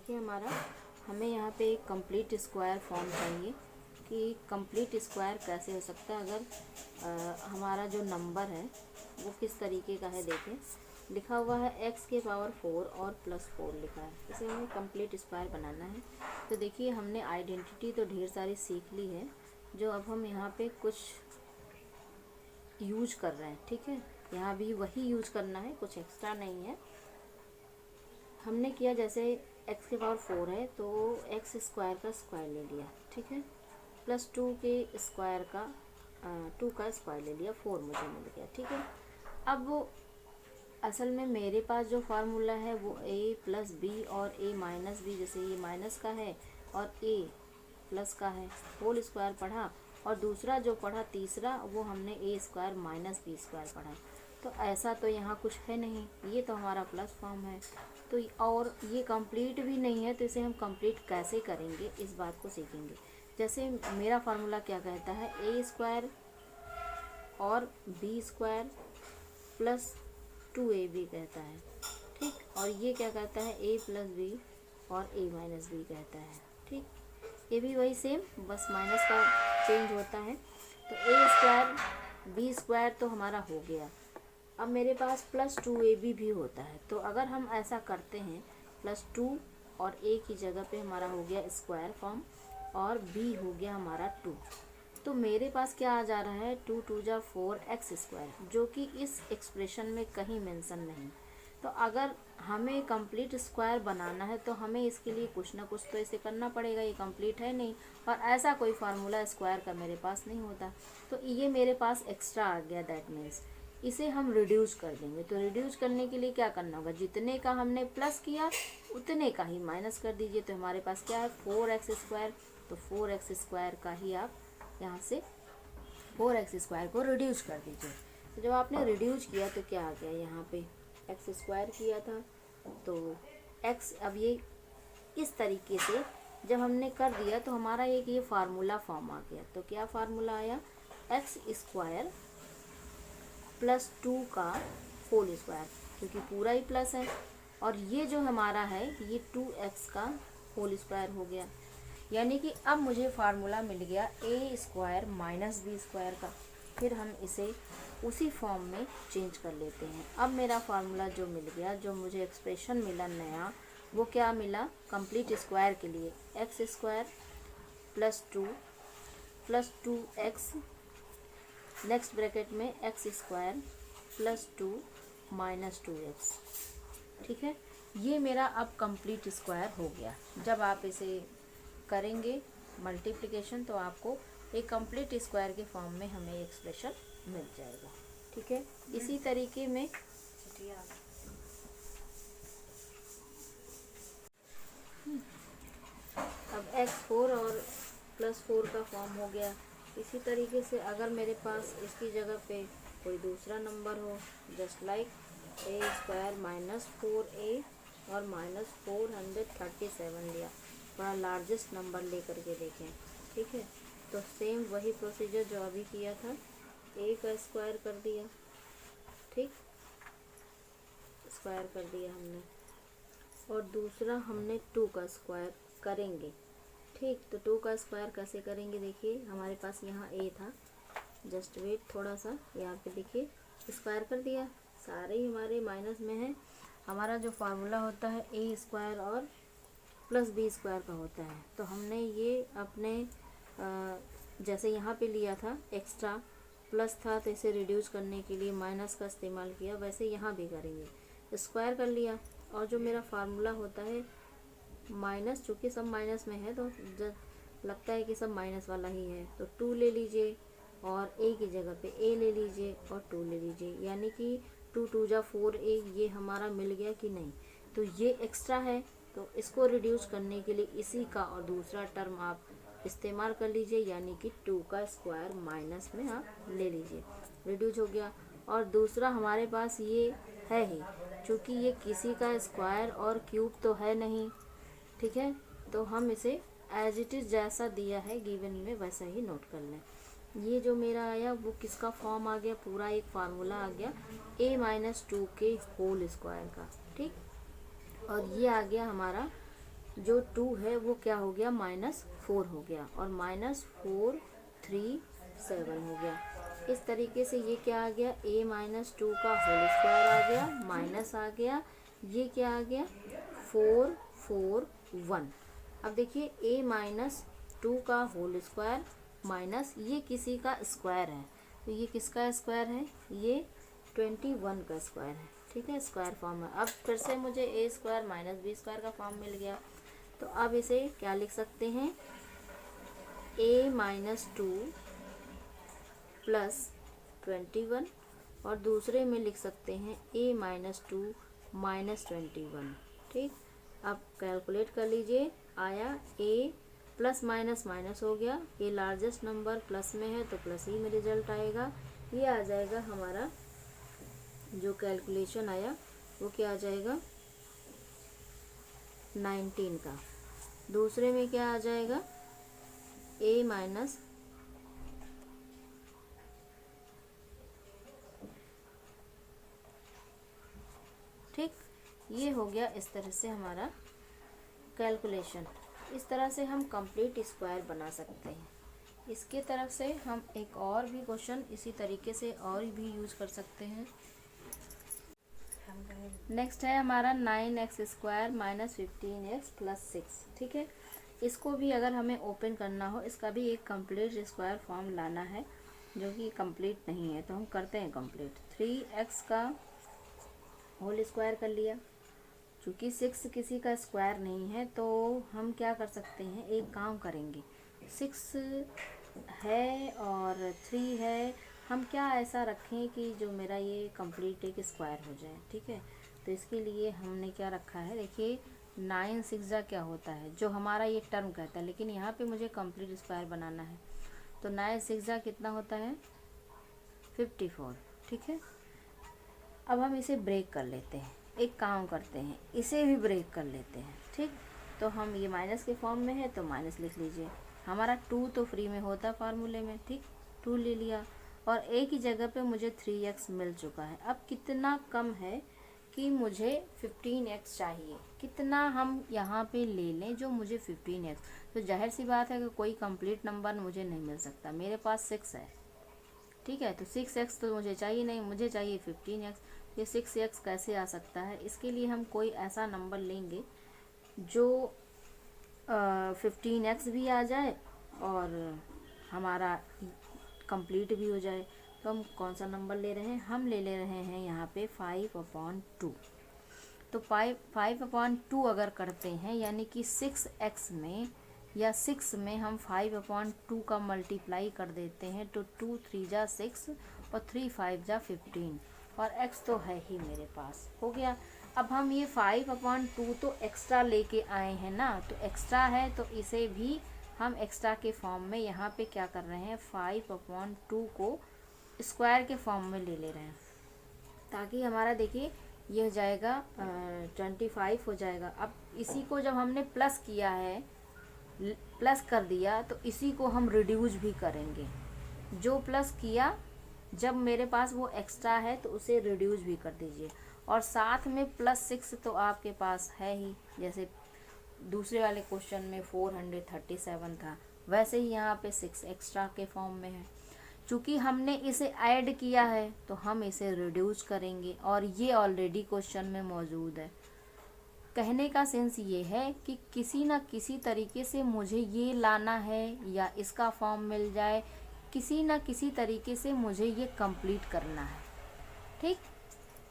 देखिए हमें यहाँ पे एक कंप्लीट स्क्वायर फॉर्म चाहिए कि कंप्लीट स्क्वायर कैसे हो सकता है अगर हमारा जो नंबर है वो किस तरीके का है। देखें, लिखा हुआ है x के पावर 4 और +4 लिखा है। इसे हमें कंप्लीट स्क्वायर बनाना है। तो देखिए, हमने आइडेंटिटी तो ढेर सारी सीख ली है, जो अब हम यहाँ पे कुछ यूज कर रहे हैं। ठीक है, यहाँ भी वही यूज करना है, कुछ एक्स्ट्रा नहीं है। हमने किया जैसे x के पावर 4 है तो x स्क्वायर का स्क्वायर ले लिया, ठीक है, +2 के स्क्वायर का 2 का स्क्वायर ले लिया, 4 मुझे मिल गया। ठीक है, अब वो असल में मेरे पास जो फार्मूला है वो a + b और a - b, जैसे ये माइनस का है और a प्लस का है, होल स्क्वायर पढ़ा, और दूसरा जो पढ़ा तीसरा वो हमने a² - b² पढ़ा। तो ऐसा तो यहाँ कुछ है नहीं, ये तो हमारा प्लस फॉर्म है। तो और ये कंप्लीट भी नहीं है, तो इसे हम कंप्लीट कैसे करेंगे इस बात को सीखेंगे। जैसे मेरा फार्मूला क्या कहता है, a² और b² + 2ab कहता है। ठीक, और ये क्या कहता है, a + b और a - b कहता है। ठीक, ये भी वही सेम, बस माइनस का चेंज होता है। तो a² b² तो हमारा हो गया। अब मेरे पास +2ab भी होता है, तो अगर हम ऐसा करते हैं +2 और a की जगह पे हमारा हो गया स्क्वायर फॉर्म और b हो गया हमारा 2, तो मेरे पास क्या आ जा रहा है, 2 × 2 = 4x², जो कि इस एक्सप्रेशन में कहीं मेंशन नहीं। तो अगर हमें कंप्लीट स्क्वायर बनाना है तो हमें इसके लिए कुछ ना कुछ तो इसे करना पड़ेगा, ये कंप्लीट है नहीं, और ऐसा कोई फार्मूला स्क्वायर का मेरे पास नहीं होता। तो ये मेरे पास एक्स्ट्रा आ गया, दैट मीन्स इसे हम रिड्यूस कर देंगे। तो रिड्यूस करने के लिए क्या करना होगा, जितने का हमने प्लस किया उतने का ही माइनस कर दीजिए। तो हमारे पास क्या है, 4x², तो 4x² का ही आप यहाँ से 4x² को रिड्यूस कर दीजिए। तो जब आपने रिड्यूस किया तो क्या आ गया, यहाँ पे x² किया था तो x, अब ये इस तरीके से जब हमने कर दिया तो हमारा एक ये फार्मूला फॉर्म आ गया। तो क्या फार्मूला आया, x² + 2 का होल स्क्वायर, क्योंकि पूरा ही प्लस है, और ये जो हमारा है ये 2x का होल स्क्वायर हो गया। यानी कि अब मुझे फार्मूला मिल गया a² - b² का। फिर हम इसे उसी फॉर्म में चेंज कर लेते हैं। अब मेरा फार्मूला जो मिल गया, जो मुझे एक्सप्रेशन मिला नया, वो क्या मिला, कंप्लीट स्क्वायर के लिए x² + 2 + 2x, नेक्स्ट ब्रैकेट में x² + 2 - 2x। ठीक है, ये मेरा अब कंप्लीट स्क्वायर हो गया। जब आप इसे करेंगे मल्टीप्लिकेशन तो आपको एक कंप्लीट स्क्वायर के फॉर्म में हमें एक्सप्रेशन मिल जाएगा। ठीक है, इसी तरीके में अब x4 और +4 का फॉर्म हो गया। इसी तरीके से अगर मेरे पास इसकी जगह पे कोई दूसरा नंबर हो, जस्ट लाइक a² - 4a और -437 लिया, थोड़ा लार्जेस्ट नंबर लेकर के देखें। ठीक है, तो सेम वही प्रोसीजर जो अभी किया था, a का स्क्वायर कर दिया, ठीक, स्क्वायर कर दिया हमने, और दूसरा हमने 2 का स्क्वायर करेंगे। ठीक, तो 2 का स्क्वायर कैसे करेंगे, देखिए हमारे पास यहाँ a था, जस्ट वेट थोड़ा सा, यहाँ पे देखिए स्क्वायर कर दिया, सारे ही हमारे माइनस में है। हमारा जो फार्मूला होता है a² और +b² का होता है। तो हमने ये अपने जैसे यहाँ पे लिया था, एक्स्ट्रा प्लस था तो इसे रिड्यूस करने के लिए माइनस का इस्तेमाल किया, वैसे यहाँ भी करेंगे, स्क्वायर कर लिया। और जो मेरा फार्मूला होता है माइनस, चूँकि सब माइनस में है तो लगता है कि सब माइनस वाला ही है, तो 2 ले लीजिए और a की जगह पे a ले लीजिए और 2 ले लीजिए, यानी कि 2 × 2 = 4a, ये हमारा मिल गया कि नहीं। तो ये एक्स्ट्रा है, तो इसको रिड्यूस करने के लिए इसी का और दूसरा टर्म आप इस्तेमाल कर लीजिए, यानी कि 2 का स्क्वायर माइनस में आप ले लीजिए, रिड्यूस हो गया। और दूसरा हमारे पास ये है ही, चूँकि ये किसी का स्क्वायर और क्यूब तो है नहीं, ठीक है, तो हम इसे एज इट इज़ जैसा दिया है गिवन में वैसा ही नोट कर लें। ये जो मेरा आया वो किसका फॉर्म आ गया, पूरा एक फार्मूला आ गया a - 2 के होल स्क्वायर का। ठीक, और ये आ गया हमारा जो 2 है वो क्या हो गया, -4 हो गया, और -4 3 7 हो गया। इस तरीके से ये क्या आ गया, a-2 का होल स्क्वायर आ गया, माइनस आ गया, ये क्या आ गया 4 4 1। अब देखिए a-2 का होल स्क्वायर माइनस ये किसी का स्क्वायर है, तो ये किसका स्क्वायर है, ये 21 का स्क्वायर है, ठीक है, स्क्वायर फॉर्म है। अब फिर से मुझे a square minus b square का फॉर्म मिल गया, तो अब इसे क्या लिख सकते हैं, a-2 प्लस 21, और दूसरे में लिख सकते हैं a-2 माइनस 21, ठीक। अब कैलकुलेट कर लीजिए, आया a प्लस माइनस माइनस हो गया, ये लार्जेस्ट नंबर प्लस में है तो प्लस ही में रिजल्ट आएगा। ये आ जाएगा हमारा जो कैलकुलेशन आया वो क्या आ जाएगा 19 का। दूसरे में क्या आ जाएगा a माइनस ठीक, ये हो गया इस तरह से हमारा कैलकुलेशन। इस तरह से हम कंप्लीट स्क्वायर बना सकते हैं। इसके तरफ से हम एक और भी क्वेश्चन इसी तरीके से और भी यूज कर सकते हैं। नेक्स्ट है हमारा 9x² माइनस 15x प्लस 6, ठीक है। इसको भी अगर हमें ओपन करना हो, इसका भी एक कंप्लीट स्क्वायर फॉर्म लाना है जो कि कंप्लीट नहीं है, तो हम करते हैं कंप्लीट। 3x का होल स्क्वायर कर लिया, चूँकि 6 किसी का स्क्वायर नहीं है तो हम क्या कर सकते हैं, एक काम करेंगे, 6 है और 3 है, हम क्या ऐसा रखें कि जो मेरा ये कंप्लीट एक स्क्वायर हो जाए, ठीक है। तो इसके लिए हमने क्या रखा है, देखिए 9 6 जा क्या होता है, जो हमारा ये टर्म कहता है, लेकिन यहाँ पे मुझे कंप्लीट स्क्वायर बनाना है, तो 9 6 जा कितना होता है 54, ठीक है। अब हम इसे ब्रेक कर लेते हैं, एक काम करते हैं, इसे भी ब्रेक कर लेते हैं, ठीक। तो हम ये माइनस के फॉर्म में है तो माइनस लिख लीजिए, हमारा 2 तो फ्री में होता है फार्मूले में, ठीक, 2 ले लिया, और एक ही जगह पे मुझे 3x मिल चुका है। अब कितना कम है कि मुझे 15x चाहिए, कितना हम यहाँ पे ले लें जो मुझे 15x, तो जाहिर सी बात है कि कोई कंप्लीट नंबर मुझे नहीं मिल सकता, मेरे पास 6 है, ठीक है, तो 6x तो मुझे चाहिए नहीं, मुझे चाहिए 15x। ये 6x कैसे आ सकता है, इसके लिए हम कोई ऐसा नंबर लेंगे जो 15x भी आ जाए और हमारा कंप्लीट भी हो जाए। तो हम कौन सा नंबर ले रहे हैं, हम ले रहे हैं यहाँ पे 5/2। तो 5/2 अगर करते हैं, यानी कि 6x में या 6 में हम 5/2 का मल्टीप्लाई कर देते हैं, तो 2 3 जा 6 और 3 5 जा 15, और x तो है ही मेरे पास, हो गया। अब हम ये 5/2 तो एक्स्ट्रा लेके आए हैं ना, तो एक्स्ट्रा है तो इसे भी हम एक्स्ट्रा के फॉर्म में यहाँ पे क्या कर रहे हैं, 5/2 को स्क्वायर के फॉर्म में ले रहे हैं, ताकि हमारा देखिए ये हो जाएगा 25 हो जाएगा। अब इसी को जब हमने प्लस किया है, प्लस कर दिया, तो इसी को हम रिड्यूस भी करेंगे। जो प्लस किया, जब मेरे पास वो एक्स्ट्रा है तो उसे रिड्यूस भी कर दीजिए, और साथ में +6 तो आपके पास है ही, जैसे दूसरे वाले क्वेश्चन में 437 था, वैसे ही यहाँ पे 6 एक्स्ट्रा के फॉर्म में है। चूँकि हमने इसे ऐड किया है तो हम इसे रिड्यूस करेंगे, और ये ऑलरेडी क्वेश्चन में मौजूद है। कहने का सेंस ये है कि किसी न किसी तरीके से मुझे ये लाना है, या इसका फॉर्म मिल जाए, किसी न किसी तरीके से मुझे ये कंप्लीट करना है, ठीक।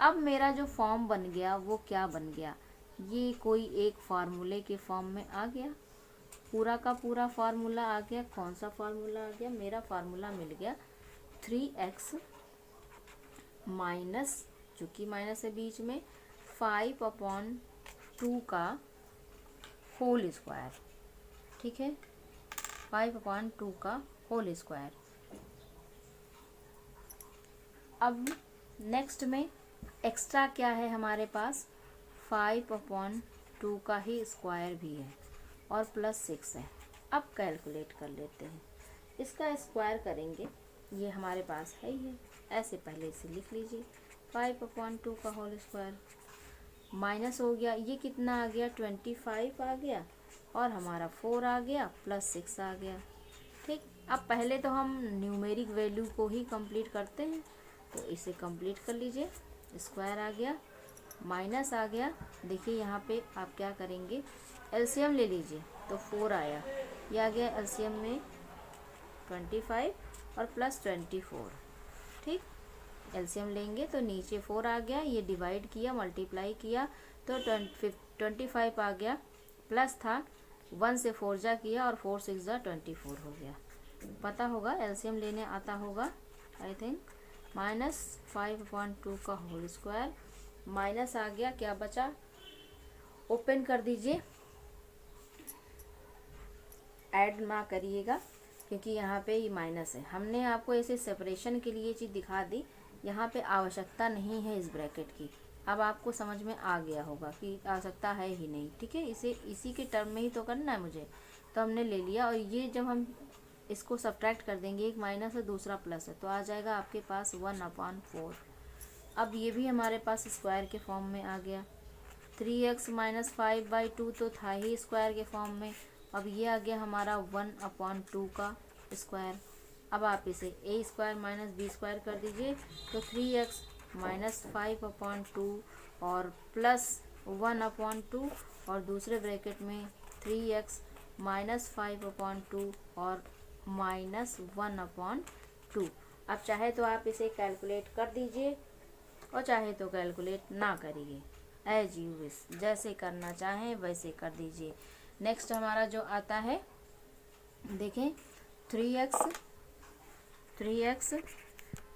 अब मेरा जो फॉर्म बन गया वो क्या बन गया, ये कोई एक फार्मूले के फॉर्म में आ गया, पूरा का पूरा फार्मूला आ गया। कौन सा फार्मूला आ गया, मेरा फार्मूला मिल गया 3x माइनस, चूँकि माइनस है बीच में, 5/2 का होल स्क्वायर, ठीक है, 5/2 का होल स्क्वायर। अब नेक्स्ट में एक्स्ट्रा क्या है हमारे पास, 5/2 का ही स्क्वायर भी है और +6 है। अब कैलकुलेट कर लेते हैं, इसका स्क्वायर करेंगे, ये हमारे पास है ही है, ऐसे पहले इसे लिख लीजिए 5/2 का होल स्क्वायर, माइनस हो गया, ये कितना आ गया 25 आ गया, और हमारा 4 आ गया प्लस 6 आ गया। ठीक, अब पहले तो हम न्यूमेरिक वैल्यू को ही कंप्लीट करते हैं, तो इसे कंप्लीट कर लीजिए। स्क्वायर आ गया, माइनस आ गया, देखिए यहाँ पे आप क्या करेंगे, एलसीएम ले लीजिए, तो 4 आया, ये आ गया एलसीएम में 25 और प्लस 24। ठीक, एलसीएम लेंगे तो नीचे 4 आ गया, ये डिवाइड किया, मल्टीप्लाई किया तो 25 आ गया, प्लस था 1 से 4 जा किया और 4 6 जा 24 हो गया। पता होगा, एलसीएम लेने आता होगा आई थिंक। -5/2 का होल स्क्वायर, माइनस आ गया, क्या बचा, ओपन कर दीजिए, ऐड ना करिएगा क्योंकि यहाँ पे ये माइनस है। हमने आपको ऐसे सेपरेशन के लिए चीज़ दिखा दी, यहाँ पे आवश्यकता नहीं है इस ब्रैकेट की। अब आपको समझ में आ गया होगा कि आवश्यकता है ही नहीं। ठीक है, इसे इसी के टर्म में ही तो करना है मुझे, तो हमने ले लिया। और ये जब हम इसको सब्ट्रैक्ट कर देंगे, एक माइनस है दूसरा प्लस है, तो आ जाएगा आपके पास 1/4। अब ये भी हमारे पास स्क्वायर के फॉर्म में आ गया। 3x - 5/2 तो था ही स्क्वायर के फॉर्म में। अब ये आ गया हमारा 1/2 का स्क्वायर। अब आप इसे a स्क्वायर - b स्क्वायर कर दीजिए, तो 3x - 5/2 और प्लस 1/2, और दूसरे ब्रैकेट में 3x - 5/2 और -1/2। अब चाहे तो आप इसे कैलकुलेट कर दीजिए और चाहे तो कैलकुलेट ना करिए, एज यू विश, जैसे करना चाहें वैसे कर दीजिए। नेक्स्ट हमारा जो आता है, देखें 3x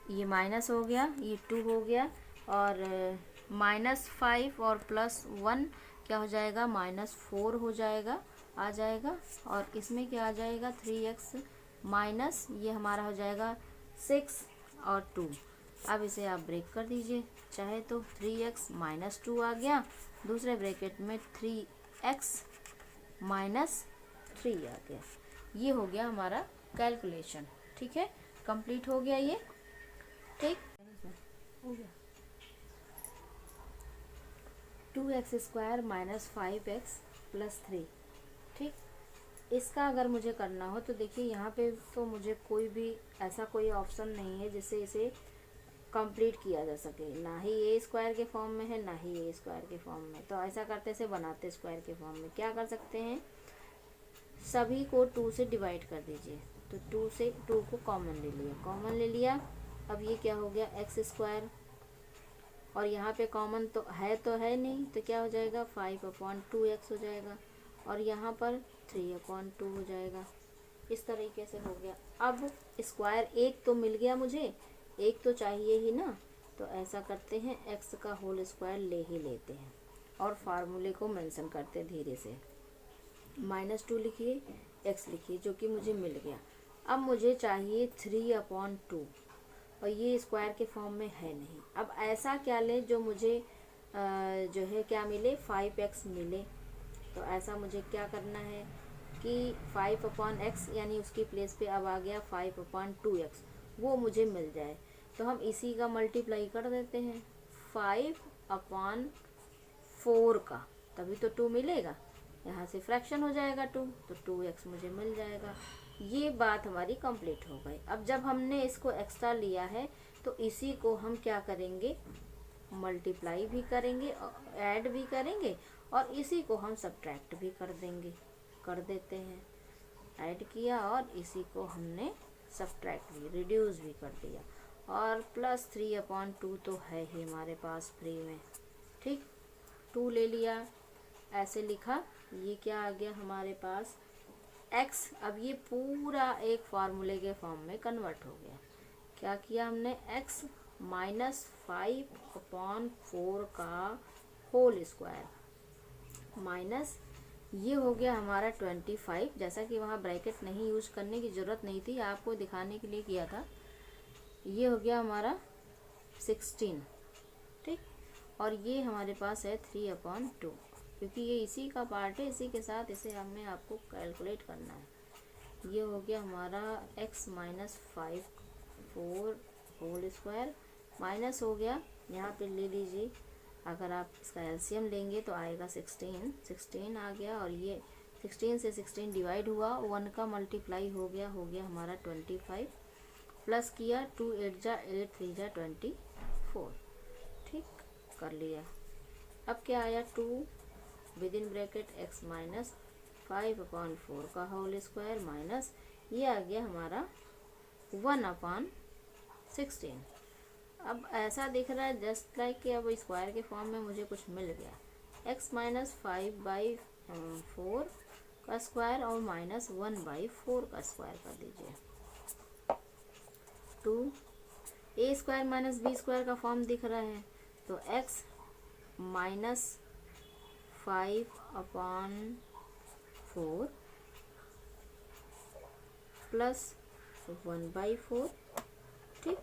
ये माइनस हो गया, ये 2 हो गया, और -5 और +1 क्या हो जाएगा, -4 हो जाएगा, आ जाएगा। और इसमें क्या आ जाएगा, 3x माइनस ये हमारा हो जाएगा 6 और 2। अब इसे आप ब्रेक कर दीजिए, चाहे तो 3x - 2 आ गया, दूसरे ब्रैकेट में 3x - 3 आ गया। ये हो गया हमारा कैलकुलेशन। ठीक है, कंप्लीट हो गया ये। ठीक हो गया, 2x² - 5x + 3। ठीक, इसका अगर मुझे करना हो तो देखिए यहाँ पे तो मुझे कोई भी ऐसा कोई ऑप्शन नहीं है जिससे इसे कंप्लीट किया जा सके, ना ही ए स्क्वायर के फॉर्म में है, ना ही ए स्क्वायर के फॉर्म में। तो ऐसा करते से बनाते स्क्वायर के फॉर्म में क्या कर सकते हैं, सभी को 2 से डिवाइड कर दीजिए। तो 2 से 2 को कॉमन ले लिया, कॉमन ले लिया। अब ये क्या हो गया, x², और यहाँ पे कॉमन तो है नहीं, तो क्या हो जाएगा 5/2x हो जाएगा, और यहाँ पर 3/2 हो जाएगा। इस तरीके से हो गया। अब स्क्वायर एक तो मिल गया मुझे, एक तो चाहिए ही ना, तो ऐसा करते हैं x का होल स्क्वायर ले ही लेते हैं और फार्मूले को मेंशन करते हैं धीरे से। -2 लिखिए, x लिखिए, जो कि मुझे मिल गया। अब मुझे चाहिए 3/2, और ये स्क्वायर के फॉर्म में है नहीं। अब ऐसा क्या ले जो मुझे जो है क्या मिले, 5x मिले। तो ऐसा मुझे क्या करना है कि 5/x यानी उसकी प्लेस पे अब आ गया 5/2x, वो मुझे मिल जाए। तो हम इसी का मल्टीप्लाई कर देते हैं 5/4 का, तभी तो 2 मिलेगा। यहाँ से फ्रैक्शन हो जाएगा 2, तो 2x मुझे मिल जाएगा। ये बात हमारी कंप्लीट हो गई। अब जब हमने इसको एक्स्ट्रा लिया है तो इसी को हम क्या करेंगे, मल्टीप्लाई भी करेंगे, ऐड भी करेंगे, और इसी को हम सब्ट्रैक्ट भी कर देंगे, कर देते हैं। ऐड किया और इसी को हमने सब्ट्रैक्ट भी, रिड्यूस भी कर दिया, और प्लस 3/2 तो है ही हमारे पास फ्री में। ठीक, 2 ले लिया, ऐसे लिखा, ये क्या आ गया हमारे पास x। अब ये पूरा एक फार्मूले के फॉर्म में कन्वर्ट हो गया। क्या किया हमने, x - 5/4 का होल स्क्वायर माइनस ये हो गया हमारा 25। जैसा कि वहाँ ब्रैकेट नहीं यूज करने की ज़रूरत नहीं थी, आपको दिखाने के लिए किया था। ये हो गया हमारा 16। ठीक, और ये हमारे पास है 3/2, क्योंकि ये इसी का पार्ट है, इसी के साथ इसे हमें आपको कैलकुलेट करना है। ये हो गया हमारा x - 5/4 होल स्क्वायर, माइनस हो गया, यहाँ पे ले लीजिए अगर आप इसका एलसीएम लेंगे तो आएगा 16 आ गया, और ये 16 से 16 डिवाइड हुआ, 1 का मल्टीप्लाई हो गया हमारा 25, प्लस किया 2 8 जा 8 3 जा 24, ठीक कर लिया। अब क्या आया 2 with in bracket x minus 5/4 का होल स्क्वायर माइनस ये आ गया हमारा 1/16। अब ऐसा दिख रहा है जस्ट लाइक कि अब स्क्वायर के फॉर्म में मुझे कुछ मिल गया, x माइनस 5/4 का स्क्वायर और माइनस 1/4 का स्क्वायर कर दीजिए। 2 a square minus b square का फॉर्म दिख रहा है, तो x माइनस 5/4 प्लस 1/4, ठीक,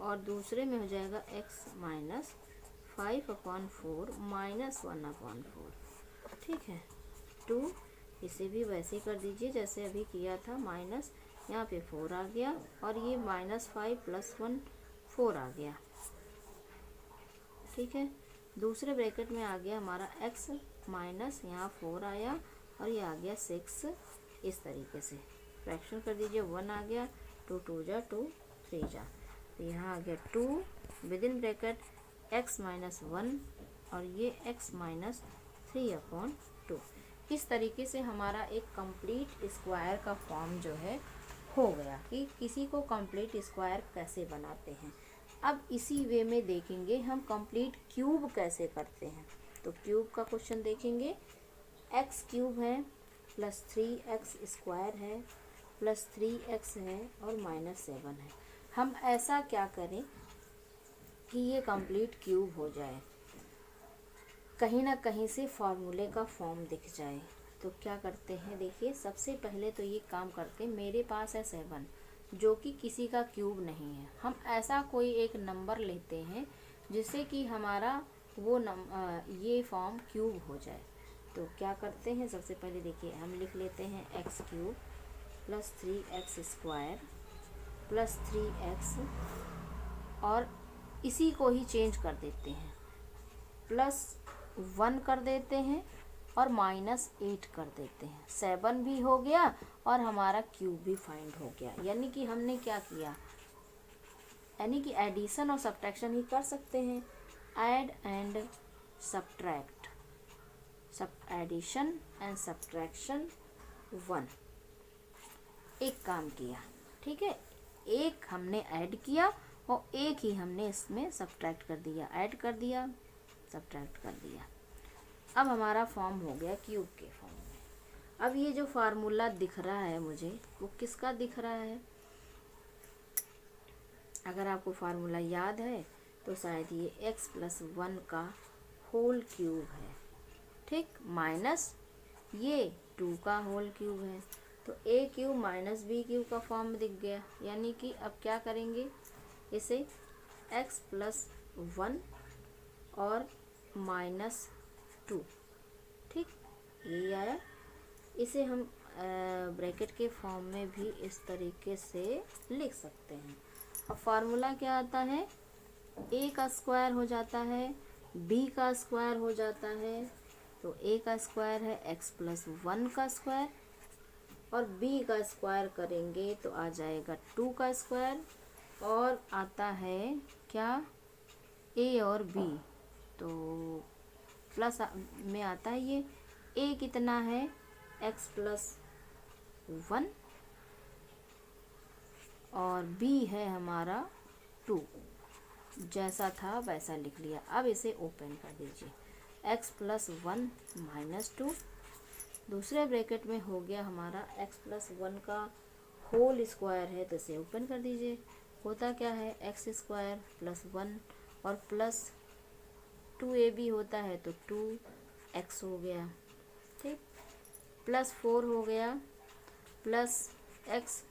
और दूसरे में हो जाएगा x माइनस 5/4 माइनस 1/4, ठीक है। 2 इसे भी वैसे कर दीजिए जैसे अभी किया था, माइनस यहाँ पे 4 आ गया, और ये -5 प्लस 1 4 आ गया, ठीक है। दूसरे ब्रैकेट में आ गया हमारा x माइनस यहाँ 4 आया, और ये आ गया 6, इस तरीके से फ्रैक्शन कर दीजिए। 1 आ गया, 2 2 जा 2 3 जा, तो यहाँ आ गया 2 with in bracket x minus 1 और ये x माइनस 3/2। इस तरीके से हमारा एक कंप्लीट स्क्वायर का फॉर्म जो है हो गया कि किसी को कंप्लीट स्क्वायर कैसे बनाते हैं। अब इसी वे में देखेंगे हम कंप्लीट क्यूब कैसे करते हैं। तो क्यूब का क्वेश्चन देखेंगे, x क्यूब है प्लस 3x स्क्वायर है प्लस 3x है और माइनस 7 है। हम ऐसा क्या करें कि ये कंप्लीट क्यूब हो जाए, कहीं ना कहीं से फॉर्मूले का फॉर्म दिख जाए। तो क्या करते हैं, देखिए सबसे पहले तो ये काम करते हैं, मेरे पास है 7 जो कि किसी का क्यूब नहीं है। हम ऐसा कोई एक नंबर लेते हैं जिससे कि हमारा वो ये फॉर्म क्यूब हो जाए। तो क्या करते हैं, सबसे पहले देखिए हम लिख लेते हैं x cube plus 3x square plus 3x, और इसी को ही चेंज कर देते हैं, प्लस 1 कर देते हैं और माइनस 8 कर देते हैं। 7 भी हो गया और हमारा क्यूब भी फाइंड हो गया। यानी कि हमने क्या किया, यानी कि एडिशन और सब्ट्रैक्शन ही कर सकते हैं, add and subtract, addition and subtraction 1, एक काम किया, ठीक है। एक हमने ऐड किया और एक ही हमने इसमें सब्ट्रैक्ट कर दिया, ऐड कर दिया सब्ट्रैक्ट कर दिया। अब हमारा फॉर्म हो गया क्यूब के फॉर्म में। अब ये जो फार्मूला दिख रहा है मुझे, वो किसका दिख रहा है, अगर आपको फार्मूला याद है तो शायद ये x प्लस 1 का होल क्यूब है, ठीक, माइनस ये 2 का होल क्यूब है। तो a cube minus b cube का फॉर्म दिख गया। यानी कि अब क्या करेंगे, इसे x प्लस 1 और माइनस 2, ठीक, ये आया। इसे हम ब्रैकेट के फॉर्म में भी इस तरीके से लिख सकते हैं। अब फार्मूला क्या आता है, a का स्क्वायर हो जाता है, b का स्क्वायर हो जाता है। तो a का स्क्वायर है x प्लस 1 का स्क्वायर, और b का स्क्वायर करेंगे तो आ जाएगा 2 का स्क्वायर, और आता है क्या, a और b, तो प्लस में आता है ये a कितना है, x प्लस 1 और b है हमारा 2, जैसा था वैसा लिख लिया। अब इसे ओपन कर दीजिए, x प्लस 1 माइनस 2, दूसरे ब्रैकेट में हो गया हमारा x प्लस 1 का होल स्क्वायर है, तो इसे ओपन कर दीजिए। होता क्या है, x स्क्वायर प्लस 1 और प्लस 2ab होता है तो 2x हो गया, ठीक, प्लस 4 हो गया प्लस x,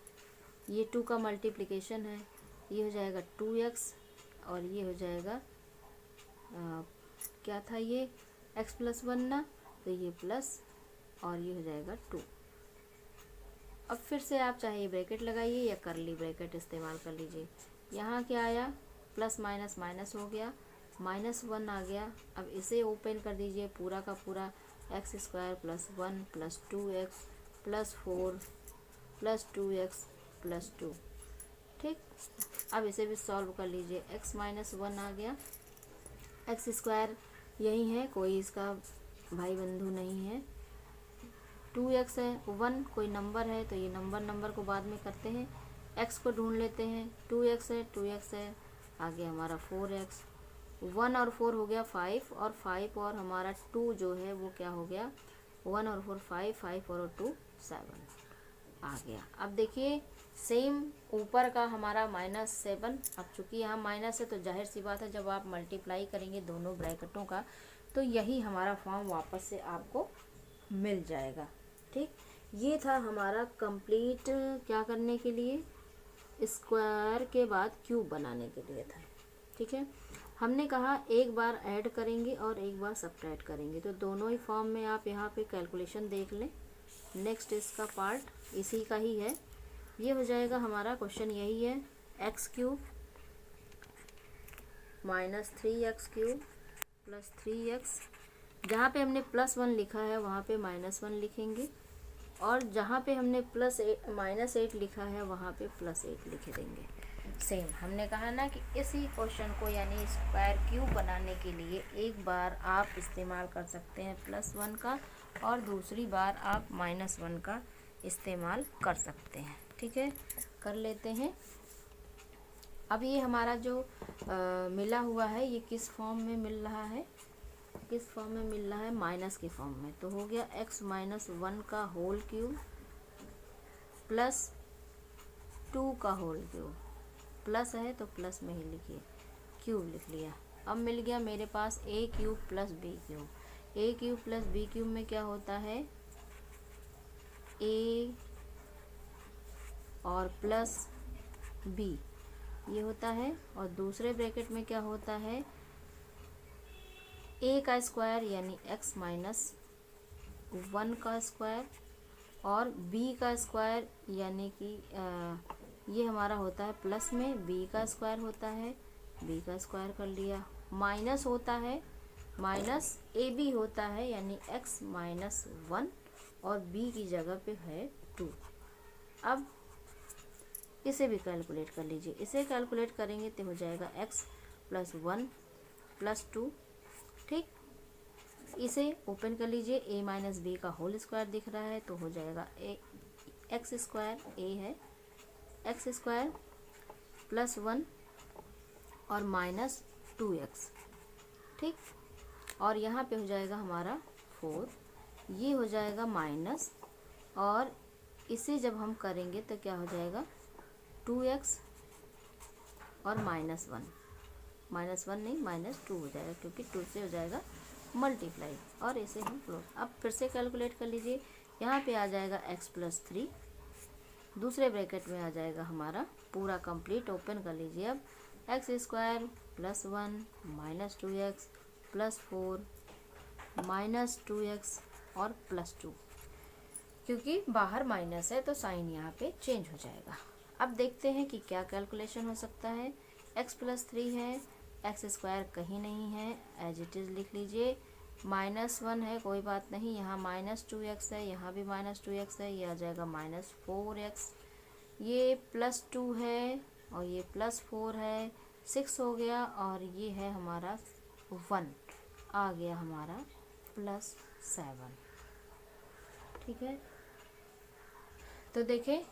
ये 2 का मल्टीप्लिकेशन है, ये हो जाएगा 2x, और ये हो जाएगा क्या था ये x प्लस 1 ना, तो ये प्लस और ये हो जाएगा 2। अब फिर से आप चाहे ब्रैकेट लगाइए या करली ब्रैकेट इस्तेमाल कर लीजिए। यहाँ क्या आया, प्लस माइनस माइनस हो गया, -1 आ गया। अब इसे ओपन कर दीजिए, पूरा का पूरा x square plus 1 plus 2x plus 4 plus 2x plus 2। ठीक, अब इसे भी सॉल्व कर लीजिए। x-1 आ गया, एक्स स्क्वायर यही है, कोई इसका भाई बंधु नहीं है। 2x है, 1 कोई नंबर है तो ये नंबर को बाद में करते हैं। x को ढूंढ लेते हैं, 2x है, 2x है, आ गया हमारा 4x। 1 और 4 हो गया 5, और 5 और हमारा 2 जो है वो क्या हो गया, 1 और 4 5, 5 और 2 7 आ गया। अब देखिए सेम ऊपर का हमारा -7। अब चूंकि यहाँ माइनस है तो जाहिर सी बात है जब आप मल्टीप्लाई करेंगे दोनों ब्रैकेटों का तो यही हमारा फॉर्म वापस से आपको मिल जाएगा। ठीक, ये था हमारा कंप्लीट क्या करने के लिए, स्क्वायर के बाद क्यूब बनाने के लिए था। ठीक है, हमने कहा एक बार ऐड करेंगे और एक बार सब्ट्रैक्ट करेंगे, तो दोनों ही फॉर्म में आप यहाँ पे कैलकुलेशन देख लें। नेक्स्ट इसका पार्ट इसी का ही है, ये हो जाएगा हमारा क्वेश्चन यही है, x³ -3x³ प्लस 3x। जहाँ पे हमने +1 लिखा है वहाँ पे -1 लिखेंगे, और जहाँ पे हमने -8 लिखा है वहाँ पे +8 लिख देंगे। सेम हमने कहा ना कि इसी क्वेश्चन को यानी स्क्वायर क्यूब बनाने के लिए एक बार आप इस्तेमाल कर सकते हैं +1 का, और दूसरी बार आप -1 का इस्तेमाल कर सकते हैं। ठीक है, कर लेते हैं। अब ये हमारा जो मिला हुआ है ये किस फॉर्म में मिल रहा है, किस फॉर्म में मिल रहा है, माइनस के फॉर्म में। तो हो गया x-1 का होल क्यूब प्लस 2 का होल क्यूब, प्लस है तो प्लस में ही लिखिए, क्यूब लिख लिया। अब मिल गया मेरे पास a³ plus b³। a³ plus b³ में क्या होता है, a और प्लस b ये होता है, और दूसरे ब्रैकेट में क्या होता है, a का स्क्वायर यानी x-1 का स्क्वायर, और b का स्क्वायर यानी कि ये हमारा होता है प्लस में, b का स्क्वायर होता है, b का स्क्वायर कर लिया, माइनस होता है माइनस ab होता है यानी x-1, और b की जगह पे है 2। अब इसे भी कैलकुलेट कर लीजिए, इसे कैलकुलेट करेंगे तो हो जाएगा x+1 प्लस 2। ठीक, इसे ओपन कर लीजिए, a - b का होल स्क्वायर दिख रहा है तो हो जाएगा x², a है x² प्लस 1 और -2x। ठीक, और यहाँ पे हो जाएगा हमारा 4, ये हो जाएगा माइनस, और इसे जब हम करेंगे तो क्या हो जाएगा 2x और -1 नहीं -2 हो जाएगा, क्योंकि 2 से हो जाएगा मल्टीप्लाई, और इसे हम क्लोज। अब फिर से कैलकुलेट कर लीजिए, यहाँ पे आ जाएगा x+3, दूसरे ब्रैकेट में आ जाएगा हमारा पूरा कंप्लीट, ओपन कर लीजिए। अब x² plus 1 -2x plus 4 -2x और प्लस 2, क्योंकि बाहर माइनस है तो साइन यहाँ पे चेंज हो जाएगा। अब देखते हैं कि क्या कैलकुलेशन हो सकता है। x+3 है, x² कहीं नहीं है, एज इट इज़ लिख लीजिए। -1 है, कोई बात नहीं, यहाँ -2x है, यहाँ भी -2x है, ये आ जाएगा -4x। ये +2 है और ये +4 है, 6 हो गया, और ये है हमारा 1 आ गया हमारा +7। ठीक है, तो देखें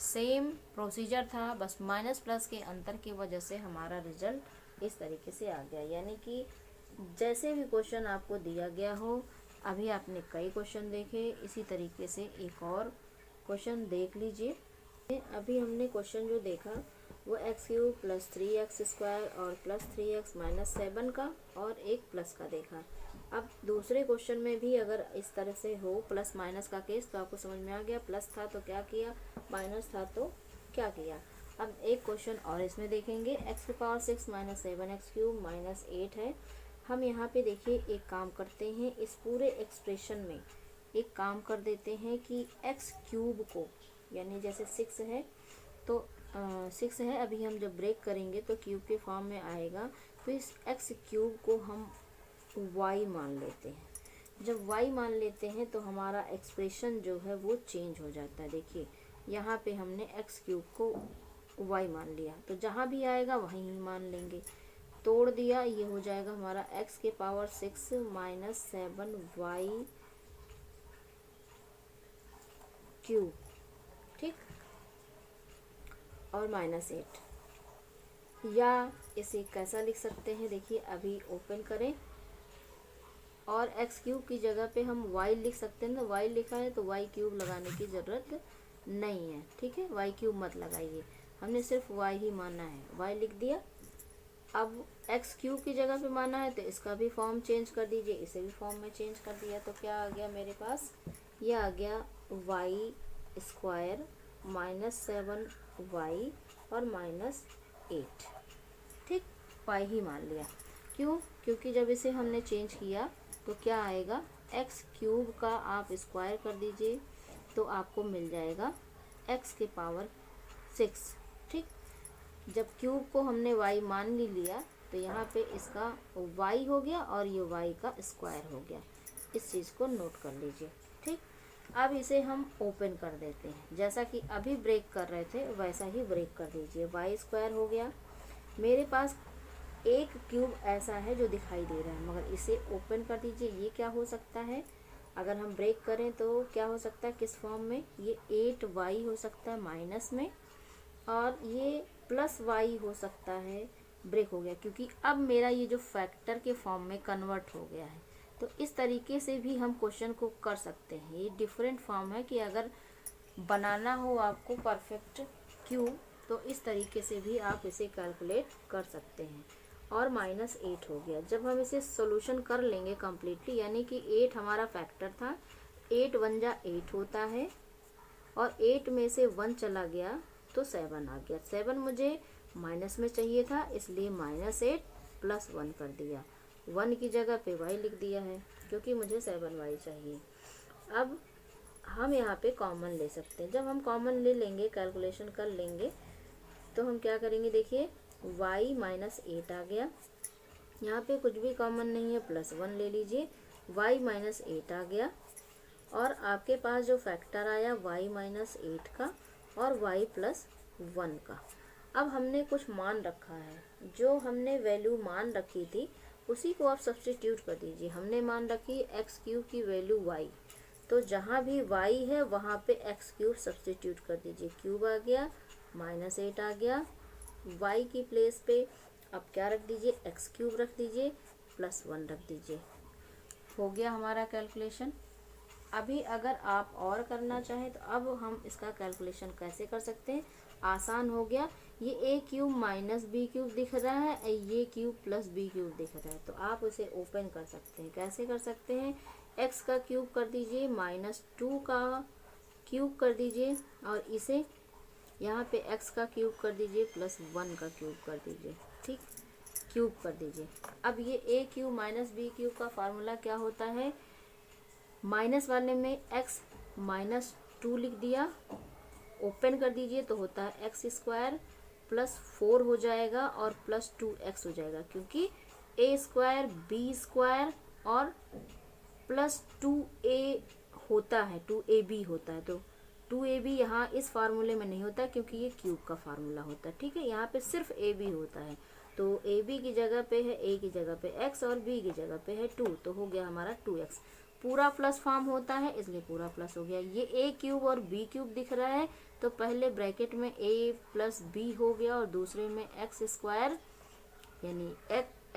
सेम प्रोसीजर था, बस माइनस प्लस के अंतर की वजह से हमारा रिजल्ट इस तरीके से आ गया। यानी कि जैसे भी क्वेश्चन आपको दिया गया हो, अभी आपने कई क्वेश्चन देखे, इसी तरीके से एक और क्वेश्चन देख लीजिए। अभी हमने क्वेश्चन जो देखा वो x³ प्लस 3x² और प्लस 3x - 7 का और एक प्लस का देखा। अब दूसरे क्वेश्चन में भी अगर इस तरह से हो प्लस माइनस का केस, तो आपको समझ में आ गया, प्लस था तो क्या किया, माइनस था तो क्या किया। अब एक क्वेश्चन और इसमें देखेंगे, x⁶ - 7x³ -8 है। हम यहाँ पे देखिए एक काम करते हैं, इस पूरे एक्सप्रेशन में एक काम कर देते हैं कि x³ को, यानी जैसे 6 है तो 6 है, अभी हम जब ब्रेक करेंगे तो क्यूब के फॉर्म में आएगा, तो इस एक्स क्यूब को हम वाई मान लेते हैं। जब वाई मान लेते हैं तो हमारा एक्सप्रेशन जो है वो चेंज हो जाता है। देखिए यहाँ पे हमने एक्स क्यूब को वाई मान लिया, तो जहाँ भी आएगा वहीं ही मान लेंगे। तोड़ दिया, ये हो जाएगा हमारा एक्स के पावर 6 माइनस 7 वाई क्यूब, ठीक, और माइनस 8। या इसे कैसा लिख सकते हैं, देखिए अभी ओपन करें और एक्स क्यूब की जगह पे हम वाई लिख सकते हैं। तो वाई लिखा है तो वाई क्यूब लगाने की ज़रूरत नहीं है, ठीक है, वाई क्यूब मत लगाइए, हमने सिर्फ वाई ही माना है, वाई लिख दिया। अब एक्स क्यूब की जगह पे माना है तो इसका भी फॉर्म चेंज कर दीजिए, इसे भी फॉर्म में चेंज कर दिया, तो क्या आ गया मेरे पास, ये आ गया वाई स्क्वायर माइनस 7 वाई और माइनस 8, ठीक, वाई ही मान लिया। क्यों? क्योंकि जब इसे हमने चेंज किया तो क्या आएगा, एक्स क्यूब का आप स्क्वायर कर दीजिए तो आपको मिल जाएगा एक्स के पावर 6, ठीक। जब क्यूब को हमने y मान लिया तो यहाँ पे इसका y हो गया और ये y का स्क्वायर हो गया, इस चीज़ को नोट कर लीजिए, ठीक। अब इसे हम ओपन कर देते हैं, जैसा कि अभी ब्रेक कर रहे थे वैसा ही ब्रेक कर दीजिए। y स्क्वायर हो गया, मेरे पास एक क्यूब ऐसा है जो दिखाई दे रहा है, मगर इसे ओपन कर दीजिए। ये क्या हो सकता है, अगर हम ब्रेक करें तो क्या हो सकता है, किस फॉर्म में, ये 8y हो सकता है माइनस में, और ये प्लस वाई हो सकता है, ब्रेक हो गया क्योंकि अब मेरा ये जो फैक्टर के फॉर्म में कन्वर्ट हो गया है। तो इस तरीके से भी हम क्वेश्चन को कर सकते हैं। ये डिफरेंट फॉर्म है कि अगर बनाना हो आपको परफेक्ट क्यूब तो इस तरीके से भी आप इसे कैलकुलेट कर सकते हैं। और माइनस 8 हो गया, जब हम इसे सोल्यूशन कर लेंगे कम्प्लीटली, यानी कि 8 हमारा फैक्टर था, 8 1 जा 8 होता है और 8 में से 1 चला गया तो 7 आ गया। 7 मुझे माइनस में चाहिए था, इसलिए माइनस 8 प्लस 1 कर दिया, 1 की जगह पे y लिख दिया है क्योंकि मुझे 7y चाहिए। अब हम यहाँ पे कॉमन ले सकते हैं, जब हम कॉमन ले लेंगे, कैलकुलेशन कर लेंगे, तो हम क्या करेंगे, देखिए y माइनस 8 आ गया, यहाँ पे कुछ भी कॉमन नहीं है, प्लस 1 ले लीजिए, y माइनस 8 आ गया, और आपके पास जो फैक्टर आया y माइनस 8 का और y प्लस 1 का। अब हमने कुछ मान रखा है, जो हमने वैल्यू मान रखी थी उसी को आप सब्स्टिट्यूट कर दीजिए। हमने मान रखी एक्स क्यूब की वैल्यू y, तो जहाँ भी y है वहाँ पे एक्स क्यूब सब्स्टिट्यूट कर दीजिए, क्यूब आ गया, माइनस 8 आ गया, y की प्लेस पे अब क्या रख दीजिए, एक्स क्यूब रख दीजिए, प्लस 1 रख दीजिए, हो गया हमारा कैलकुलेशन। अभी अगर आप और करना चाहें तो अब हम इसका कैलकुलेशन कैसे कर सकते हैं, आसान हो गया। ये ए क्यूब माइनस बी क्यूब दिख रहा है, ये क्यूब प्लस बी क्यूब दिख रहा है, तो आप इसे ओपन कर सकते हैं। कैसे कर सकते हैं, एक्स का क्यूब कर दीजिए, माइनस 2 का क्यूब कर दीजिए, और इसे यहाँ पे एक्स का क्यूब कर दीजिए, प्लस 1 का क्यूब कर दीजिए, ठीक, क्यूब कर दीजिए। अब ये ए क्यूब माइनस बी क्यूब का फार्मूला क्या होता है, माइनस वाले में x माइनस 2 लिख दिया, ओपन कर दीजिए तो होता है एक्स स्क्वायर प्लस 4 हो जाएगा और प्लस 2x हो जाएगा, क्योंकि a स्क्वायर बी स्क्वायर और प्लस 2a होता है, 2ab होता है, तो 2ab यहाँ इस फार्मूले में नहीं होता क्योंकि ये क्यूब का फार्मूला होता है, ठीक है, यहाँ पे सिर्फ ab होता है, तो ab की जगह पे है, a की जगह पे x और b की जगह पे है 2, तो हो गया हमारा 2x। पूरा प्लस फॉर्म होता है इसलिए पूरा प्लस हो गया। ये a क्यूब और b क्यूब दिख रहा है तो पहले ब्रैकेट में a प्लस b हो गया और दूसरे में एक्स स्क्वायर यानी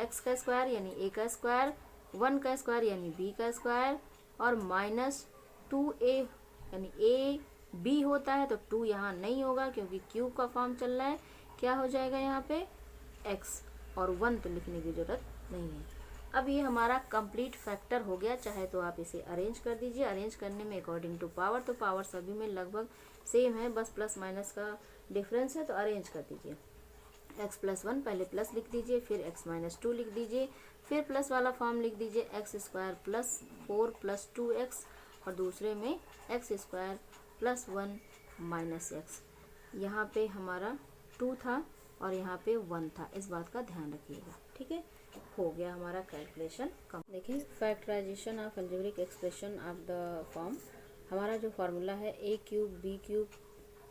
एक्स का स्क्वायर यानी a का स्क्वायर, 1 का स्क्वायर यानी b का स्क्वायर, और माइनस 2a यानी a b होता है तो 2 यहाँ नहीं होगा क्योंकि क्यूब का फॉर्म चल रहा है, क्या हो जाएगा यहाँ पे x, और 1 तो लिखने की ज़रूरत नहीं है। अब ये हमारा कंप्लीट फैक्टर हो गया, चाहे तो आप इसे अरेंज कर दीजिए, अरेंज करने में अकॉर्डिंग टू पावर, तो पावर सभी में लगभग सेम है, बस प्लस माइनस का डिफरेंस है, तो अरेंज कर दीजिए। x प्लस 1 पहले प्लस लिख दीजिए, फिर x माइनस 2 लिख दीजिए, फिर प्लस वाला फॉर्म लिख दीजिए x square plus 4 plus 2x, और दूसरे में x square plus 1 minus x. यहाँ पे हमारा 2 था और यहाँ पे 1 था, इस बात का ध्यान रखिएगा। ठीक है, हो गया हमारा कैलकुलेशन कम। देखिए factorisation of algebraic expression of the form, हमारा जो फार्मूला है A cube B cube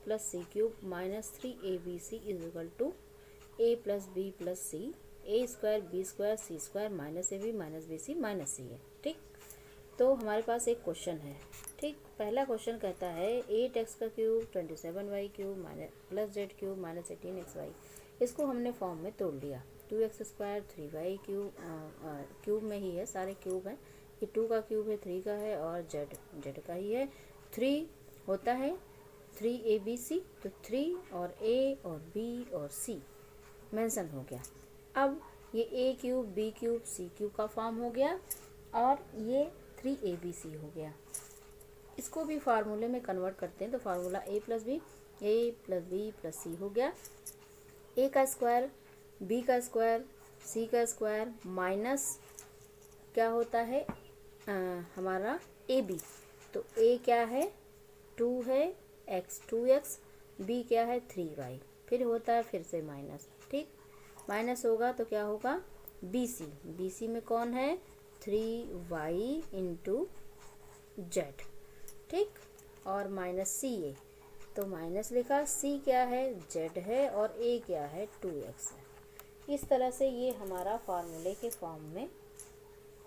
plus C cube minus 3abc is equal to a plus B plus C, A square B square C square minus A B minus B C minus C है। ठीक, तो हमारे पास एक question है। ठीक, पहला question कहता है 8x का cube 27y cube minus plus Z cube minus 18xy। इसको हमने फॉर्म में तोड़ लिया, 2x स्क्वायर 3y क्यूब में ही है, सारे क्यूब हैं, ये 2 का क्यूब है, 3 का है और जेड का ही है। 3 होता है 3abc, तो 3 और a और b और c मेंशन हो गया। अब ये a cube B cube c cube का फॉर्म हो गया और ये 3abc हो गया। इसको भी फार्मूले में कन्वर्ट करते हैं तो formula a plus B plus C हो गया। a का स्क्वायर b का स्क्वायर c का स्क्वायर माइनस क्या होता है हमारा ab, तो a क्या है 2 है, x 2x, b क्या है 3y, फिर होता है फिर से माइनस। ठीक, माइनस होगा तो क्या होगा bc में कौन है 3y इंटू जेड। ठीक, और माइनस सी ए, तो माइनस लिखा, c क्या है z है और a क्या है 2x है। इस तरह से ये हमारा फार्मूले के फॉर्म में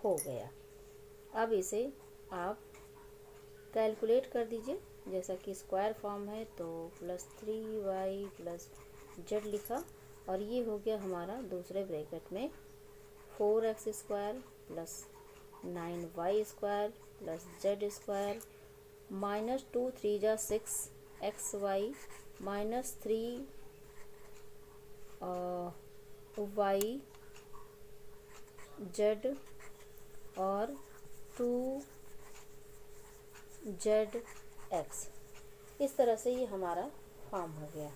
हो गया। अब इसे आप कैलकुलेट कर दीजिए, जैसा कि स्क्वायर फॉर्म है तो प्लस 3y प्लस जेड लिखा और ये हो गया हमारा दूसरे ब्रैकेट में 4x square plus 9y square plus Z square minus 2 3 जा 6xy माइनस 3y जेड और 2zx। इस तरह से ये हमारा फॉर्म हो गया।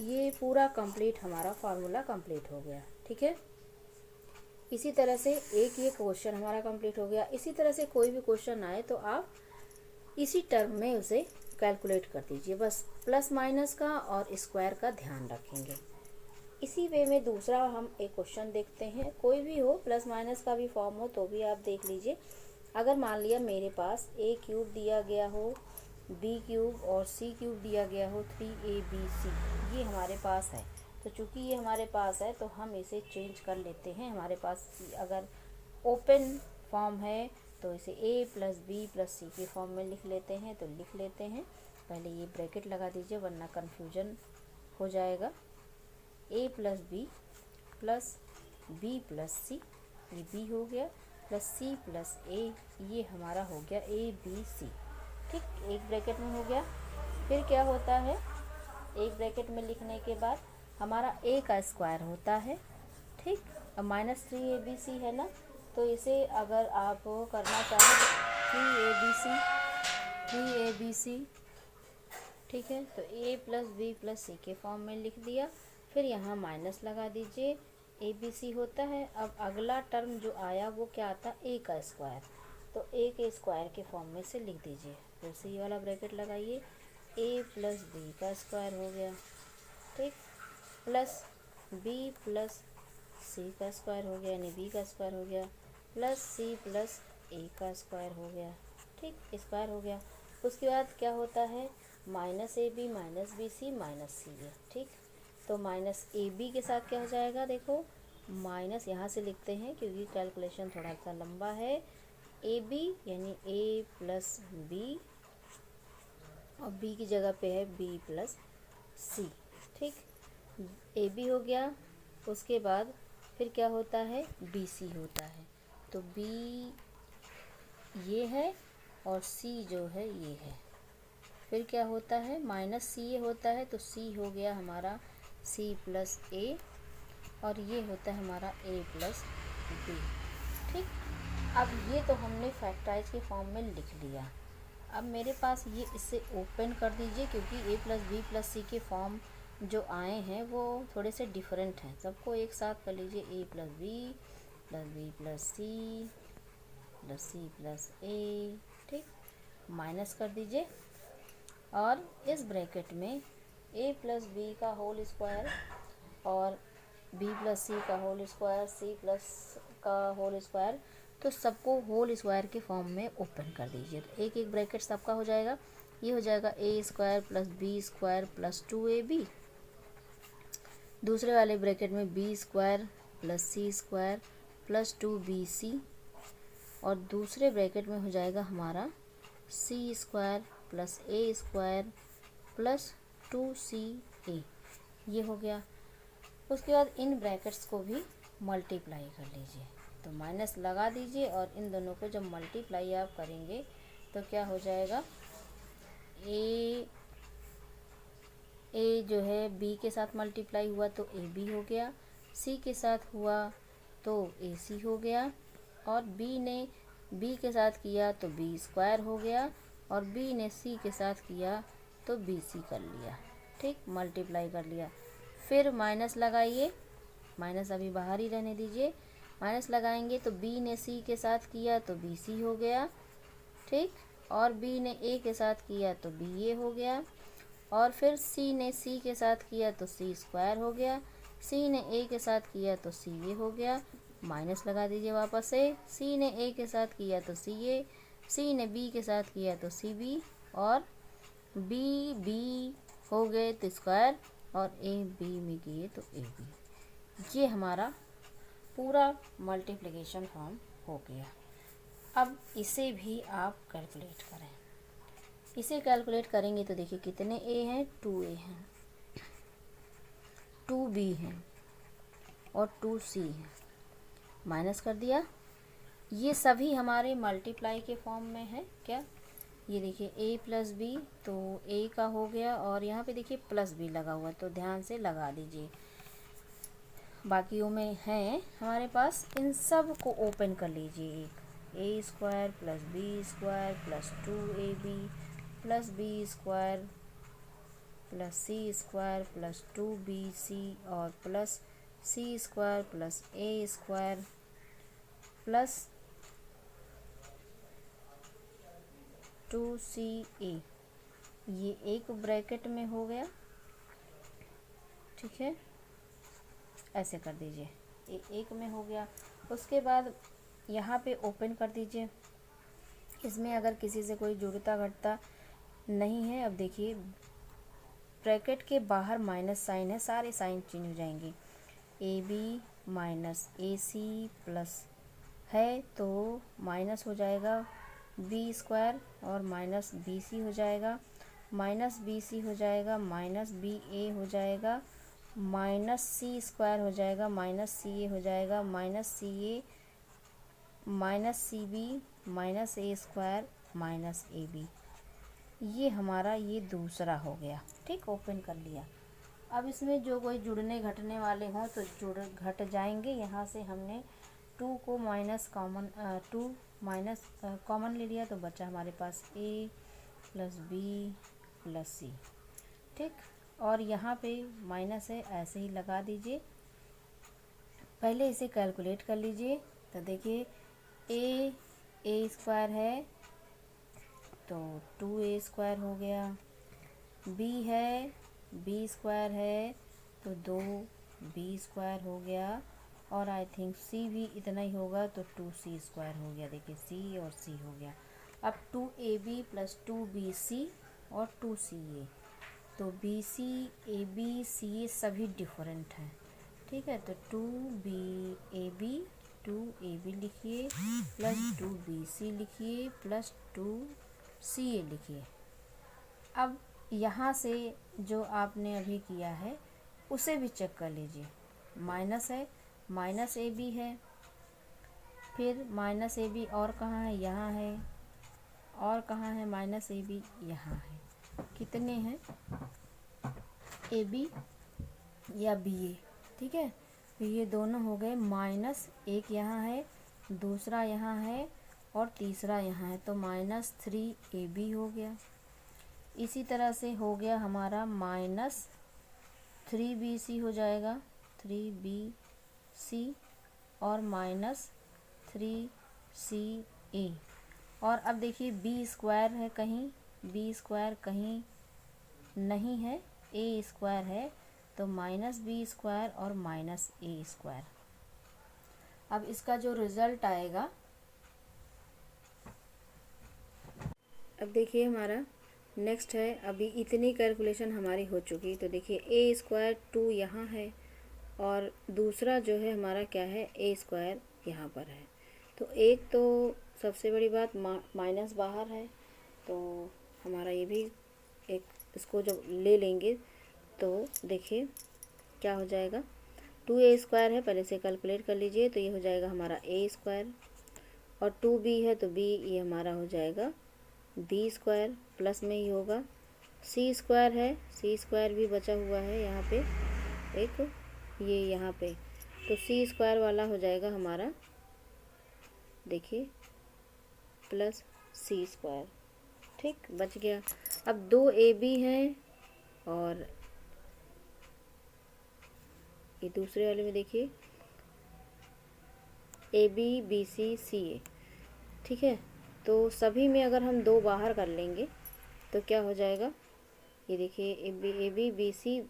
ये पूरा कंप्लीट हमारा फार्मूला कंप्लीट हो गया। ठीक है, इसी तरह से एक ये क्वेश्चन हमारा कंप्लीट हो गया। इसी तरह से कोई भी क्वेश्चन आए तो आप इसी टर्म में उसे कैलकुलेट कर दीजिए, बस प्लस माइनस का और स्क्वायर का ध्यान रखेंगे। इसी वे में दूसरा हम एक क्वेश्चन देखते हैं, कोई भी हो, प्लस माइनस का भी फॉर्म हो तो भी आप देख लीजिए। अगर मान लिया मेरे पास a क्यूब दिया गया हो, b क्यूब और c क्यूब दिया गया हो 3abc, ये हमारे पास है, तो चूंकि ये हमारे पास है तो हम इसे चेंज कर लेते हैं। हमारे पास अगर ओपन फॉर्म है तो इसे a प्लस बी प्लस सी के फॉर्म में लिख लेते हैं, तो लिख लेते हैं। पहले ये ब्रैकेट लगा दीजिए वरना कन्फ्यूजन हो जाएगा। a प्लस बी प्लस सी, ये b हो गया, प्लस c प्लस a, ये हमारा हो गया abc। ठीक, एक ब्रैकेट में हो गया। फिर क्या होता है, एक ब्रैकेट में लिखने के बाद हमारा a का स्क्वायर होता है। ठीक, अब माइनस 3abc है ना, तो इसे अगर आप करना चाहें 3abc, ठीक है, तो a प्लस बी प्लस सी के फॉर्म में लिख दिया। फिर यहाँ माइनस लगा दीजिए, abc होता है। अब अगला टर्म जो आया वो क्या आता, a का स्क्वायर, तो a के स्क्वायर के फॉर्म में से लिख दीजिए। फिर से ये वाला ब्रैकेट लगाइए, a प्लस बी का स्क्वायर हो गया, ठीक, प्लस b प्लस सी का स्क्वायर हो गया, यानी b का स्क्वायर हो गया, प्लस c प्लस a का स्क्वायर हो गया। ठीक, स्क्वायर हो गया। उसके बाद क्या होता है, minus A B minus B C minus C है। ठीक, तो माइनस ए बी के साथ क्या हो जाएगा, देखो माइनस यहाँ से लिखते हैं क्योंकि कैलकुलेशन थोड़ा सा लंबा है। ए बी यानी a प्लस बी और b की जगह पे है b प्लस सी। ठीक, ए बी हो गया। उसके बाद फिर क्या होता है, बी सी होता है, तो b ये है और c जो है ये है। फिर क्या होता है, माइनस सी ये होता है, तो c हो गया हमारा c प्लस a और ये होता है हमारा a प्लस b। ठीक, अब ये तो हमने फैक्टराइज के फॉर्म में लिख लिया। अब मेरे पास ये इसे ओपन कर दीजिए क्योंकि a प्लस बी प्लस सी के फॉर्म जो आए हैं वो थोड़े से डिफरेंट हैं। सबको एक साथ कर लीजिए, a plus B plus c plus c plus a। ठीक, माइनस कर दीजिए और इस ब्रैकेट में a प्लस बी का होल स्क्वायर और बी प्लस सी का होल स्क्वायर, सी प्लस का होल स्क्वायर, तो सबको होल स्क्वायर के फॉर्म में ओपन कर दीजिए। तो एक एक ब्रैकेट सबका हो जाएगा। ये हो जाएगा A square plus B square plus 2ab। दूसरे वाले ब्रैकेट में B square plus C square plus 2bc, और दूसरे ब्रैकेट में हो जाएगा हमारा C square plus A square plus 2ca। ये हो गया। उसके बाद इन ब्रैकेट्स को भी मल्टीप्लाई कर लीजिए। तो माइनस लगा दीजिए और इन दोनों को जब मल्टीप्लाई आप करेंगे तो क्या हो जाएगा, ए जो है बी के साथ मल्टीप्लाई हुआ तो ए बी हो गया, सी के साथ हुआ तो ए सी हो गया, और बी ने बी के साथ किया तो बी स्क्वायर हो गया, और बी ने सी के साथ किया तो बी सी कर लिया। ठीक, मल्टीप्लाई कर लिया। फिर माइनस लगाइए, माइनस अभी बाहर ही रहने दीजिए। माइनस लगाएंगे तो बी ने सी के साथ किया तो बी सी हो गया। ठीक, और बी ने ए के साथ किया तो बी ए हो गया, और फिर सी ने सी के साथ किया तो सी स्क्वायर हो गया, सी ने ए के साथ किया तो सी ए हो गया। माइनस लगा दीजिए वापस से। सी ने ए के साथ किया तो सी ए, सी ने बी के साथ किया तो सी बी, और बी बी हो गए तो स्क्वायर, और ए बी में किए तो ए बी। ये हमारा पूरा मल्टीप्लिकेशन फॉर्म हो गया। अब इसे भी आप कैलकुलेट करें। इसे कैलकुलेट करेंगे तो देखिए कितने ए हैं, 2a हैं, 2b हैं और 2c हैं। माइनस कर दिया। ये सभी हमारे मल्टीप्लाई के फॉर्म में है क्या, ये देखिए a प्लस बी, तो a का हो गया, और यहाँ पे देखिए प्लस बी लगा हुआ, तो ध्यान से लगा दीजिए। बाकियों में हैं हमारे पास, इन सब को ओपन कर लीजिए। एक A square plus B square plus 2ab plus B square plus C square plus 2bc, और plus C square plus A square plus 2ca। ये एक ब्रैकेट में हो गया। ठीक है, ऐसे कर दीजिए, एक में हो गया। उसके बाद यहाँ पे ओपन कर दीजिए। इसमें अगर किसी से कोई जुड़ता घटता नहीं है, अब देखिए ब्रैकेट के बाहर माइनस साइन है, सारे साइन चेंज हो जाएंगे। A B minus a c plus है तो माइनस हो जाएगा बी स्क्वायर, और माइनस बी सी हो जाएगा, माइनस बी सी हो जाएगा, माइनस बी ए हो जाएगा, माइनस सी स्क्वायर हो जाएगा, माइनस सी ए हो जाएगा, minus c a, minus c b, minus a square, minus A b. ये हमारा ये दूसरा हो गया। ठीक, ओपन कर लिया। अब इसमें जो कोई जुड़ने घटने वाले हों तो जुड़ घट जाएंगे। यहाँ से हमने 2 को माइनस कॉमन 2 माइनस कॉमन ले लिया, तो बचा हमारे पास a प्लस बी प्लस सी। ठीक, और यहाँ पे माइनस है, ऐसे ही लगा दीजिए। पहले इसे कैलकुलेट कर लीजिए। तो देखिए ए स्क्वायर है तो 2a स्क्वायर हो गया, b है b स्क्वायर है तो 2b स्क्वायर हो गया, और आई थिंक c भी इतना ही होगा तो 2c स्क्वायर हो गया। देखिए c और c हो गया। अब 2ab प्लस 2bc और 2ca, तो bc ab ca सभी डिफरेंट हैं। ठीक है, तो 2ab लिखिए प्लस 2bc लिखिए प्लस 2ca लिखिए। अब यहाँ से जो आपने अभी किया है उसे भी चेक कर लीजिए। माइनस है, माइनस ए बी है, फिर माइनस ए बी और कहाँ है, यहाँ है, और कहाँ है माइनस ए बी, यहाँ है। कितने हैं, ए बी या बी ए। ठीक है, तो ये दोनों हो गए माइनस, एक यहाँ है, दूसरा यहाँ है, और तीसरा यहाँ है, तो माइनस 3ab हो गया। इसी तरह से हो गया हमारा माइनस 3bc हो जाएगा, 3bc, और माइनस 3ca। और अब देखिए b स्क्वायर है कहीं, b स्क्वायर कहीं नहीं है, a स्क्वायर है, तो माइनस बी स्क्वायर और माइनस ए स्क्वायर। अब इसका जो रिजल्ट आएगा, अब देखिए हमारा नेक्स्ट है, अभी इतनी कैलकुलेशन हमारी हो चुकी। तो देखिए ए स्क्वायर 2 यहाँ है और दूसरा जो है हमारा क्या है, ए स्क्वायर यहाँ पर है। तो एक तो सबसे बड़ी बात माइनस बाहर है, तो हमारा ये भी एक, इसको जब ले लेंगे तो देखिए क्या हो जाएगा, 2a स्क्वायर है, पहले से कैलकुलेट कर लीजिए। तो ये हो जाएगा हमारा a स्क्वायर, और 2b है तो b ये हमारा हो जाएगा b स्क्वायर, प्लस में ही होगा। c स्क्वायर है, c स्क्वायर भी बचा हुआ है यहाँ पे एक, ये यहाँ पे, तो c स्क्वायर वाला हो जाएगा हमारा, देखिए प्लस c स्क्वायर। ठीक, बच गया। अब 2ab हैं और ये दूसरे वाले में देखिए ए बी बी सी सी ए। ठीक है, तो सभी में अगर हम 2 बाहर कर लेंगे तो क्या हो जाएगा, ये देखिए ए बी बी सी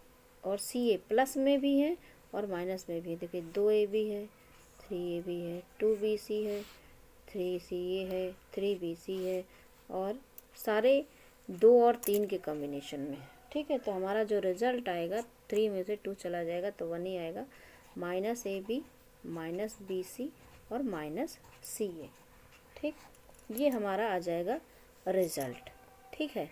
और सी ए प्लस में भी है और माइनस में भी है। देखिए 2ab है, 3ab है, 2bc है, 3ca है, 3bc है, और सारे 2 और 3 के कॉम्बिनेशन में है। ठीक है, तो हमारा जो रिज़ल्ट आएगा 3 में से 2 चला जाएगा तो 1 ही आएगा, minus A B, minus B c और माइनस सी ए। ठीक, ये हमारा आ जाएगा रिज़ल्ट। ठीक है,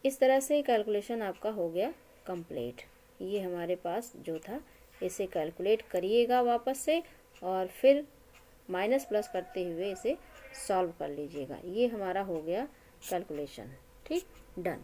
इस तरह से कैलकुलेशन आपका हो गया कंप्लीट। ये हमारे पास जो था, इसे कैलकुलेट करिएगा वापस से और फिर माइनस प्लस करते हुए इसे सॉल्व कर लीजिएगा। ये हमारा हो गया कैलकुलेशन। ठीक, डन।